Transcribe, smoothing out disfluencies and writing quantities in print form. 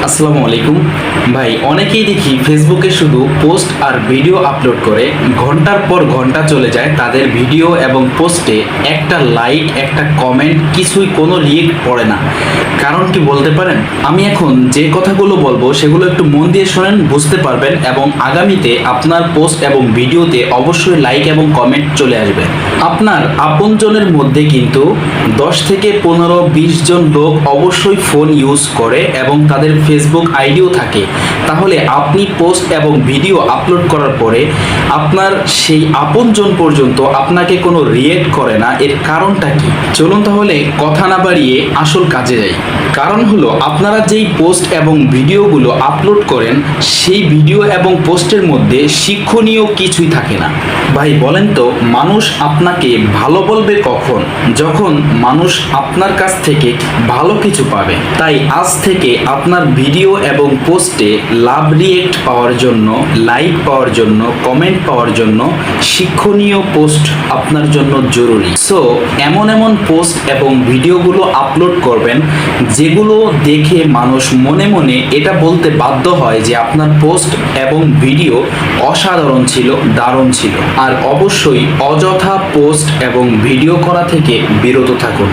আসসালামু আলাইকুম ভাই, অনেকেই দেখি ফেসবুকে শুধু পোস্ট আর ভিডিও আপলোড করে ঘন্টার পর ঘন্টা চলে যায়, তাদের ভিডিও এবং পোস্টে একটা লাইক একটা কমেন্ট কিছুই কোনো রিয়েক্ট পড়ে না। কারণ কি বলতে পারেন? আমি এখন যে কথাগুলো বলবো সেগুলো একটু মন দিয়ে শোনেন, বুঝতে পারবেন এবং আগামীতে আপনার পোস্ট এবং ভিডিওতে অবশ্যই লাইক এবং কমেন্ট চলে আসবে। আপনার আপনজনের মধ্যে কিন্তু 10 থেকে 15-20 জন লোক অবশ্যই ফোন ইউজ করে এবং তাদের ফেসবুক আইডিও থাকে। তাহলে আপনি পোস্ট এবং ভিডিও আপলোড করার পরে আপনার সেই আপনজন পর্যন্ত আপনাকে কোনো রিয়েক্ট করে না, এর কারণটা কি? চলুন তাহলে কথা না বাড়িয়ে আসল কাজে যাই। কারণ হলো, আপনারা যেই পোস্ট এবং ভিডিওগুলো আপলোড করেন সেই ভিডিও এবং পোস্টের মধ্যে শিক্ষণীয় কিছুই থাকে না। ভাই বলেন তো, মানুষ আপনাকে ভালো বলবে কখন? যখন মানুষ আপনার কাছ থেকে ভালো কিছু পাবে। তাই আজ থেকে আপনার ভিডিও এবং পোস্টে লাভ রিয়েক্ট পাওয়ার জন্য, লাইক পাওয়ার জন্য, কমেন্ট পাওয়ার জন্য শিক্ষণীয় পোস্ট আপনার জন্য জরুরি। সো এমন এমন পোস্ট এবং ভিডিওগুলো আপলোড করবেন যেগুলো দেখে মানুষ মনে মনে এটা বলতে বাধ্য হয় যে আপনার পোস্ট এবং ভিডিও অসাধারণ ছিল, দারুণ ছিল। আর অবশ্যই অযথা পোস্ট এবং ভিডিও করা থেকে বিরত থাকুন।